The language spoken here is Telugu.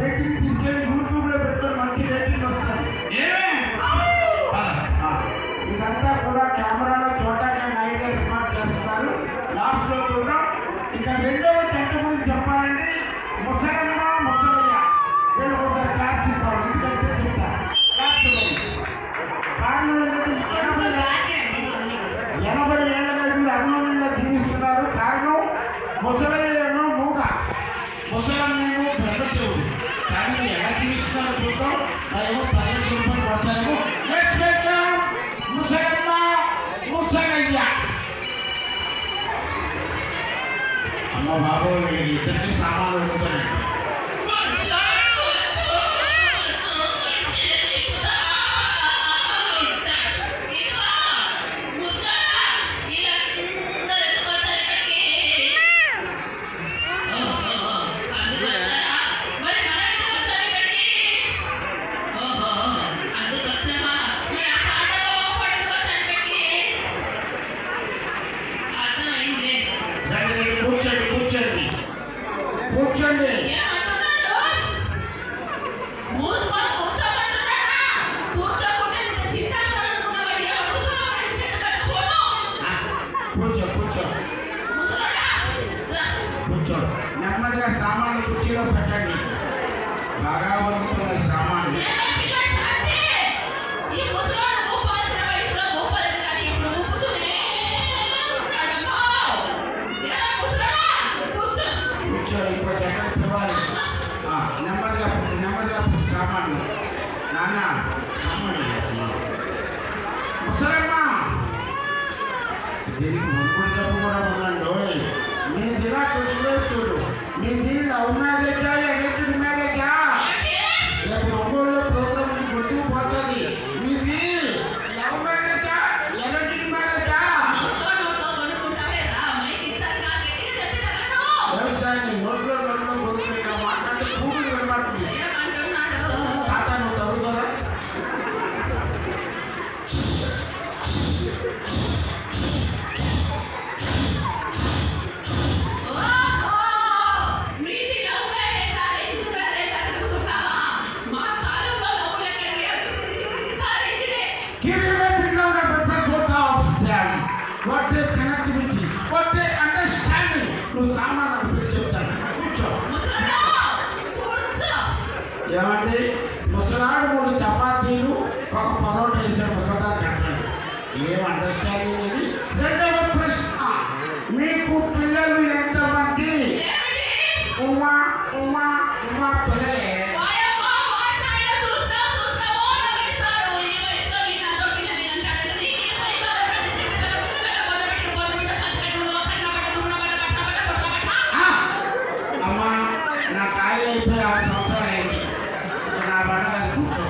రేటింగ్ తీసుకెళ్ళి యూట్యూబ్లో పెట్టుకొని మంచి రేటింగ్ వస్తుంది. ఇదంతా కూడా కెమెరాలో చూడటానికి ఐడియా రికార్డ్ చేస్తున్నారు. లాస్ట్లో చూద్దాం. ఇక రెండవ జంట గురించి చెప్పాలండి. ముసలమ్మ ముసలయ్య వీళ్ళు ఒకసారి క్లాస్ చెప్పాలి. ఎందుకంటే చెప్తా క్లాస్ కారణం ఏంటంటే 80 ఏళ్ళగా వీళ్ళు అన్యోన్యంగా జీవిస్తున్నారు. కారణం ముసలయ్యేమో మూగ, ముసలమ్మేమో పెద్ద చెవుడు. కానీ వీళ్ళు ఎలా జీవిస్తున్నారో చూద్దాం. మరేమో 10 రూపాయలు పడతారేమో. ముసలమ్మ ముసలయ్య. అమ్మ బాబు ఇద్దరికి సామాన్లు వెళ్తానండి. కూర్చోండి. కూర్చో కూర్చో కూర్చో. నెమ్మదిగా సామాన్లు కుర్చీలో పెట్టండి. బాగా వణుకుతున్నాయి సామాన్లు. నెమ్మదిగా పుట్టి నెమ్మదిగా పుట్టి సామాన్లు. నాన్న ముసలమ్మ దీనికి ముగ్గురు జబ్బు కూడా ఉందండి. మీ దిగా చూడు చూడు. మీ దీని లవ్ మ్యారేజా ఎరెంజ్డ్ మ్యారేజా? రేపు ఒంగోలులో ప్రోగ్రామ్ గుర్తుకు పోతుంది. మీది లవ్ మ్యారేజా ఎరెంజ్డ్ మ్యారేజా? వ్యవసాయాన్ని నోట్లో బొదుకు ఇక్కడ మాట్లాడితే కూతురు వినబడుతుంది. తాత నువ్వు తగులు కదా. What they connectivity, what they understanding. నువ్వు సామాన్లు పెట్టి చెప్తాను. కూర్చో. ఏమండి ముసలాడు 3 చపాతీలు ఒక పరోటా ఇచ్చాడు. ముసలాడు కట్టలేదు. ఏం అండర్స్టాండింగ్ అని. రెండవ ప్రశ్న, మీకు పిల్లలు ఎంతమంది? ఉమా ఉమా ఉమా పిల్లలే. అమ్మా నా కాయలు అయిపోయి 6 సంవత్సరాలు అయింది. నా పండుగ కూర్చో.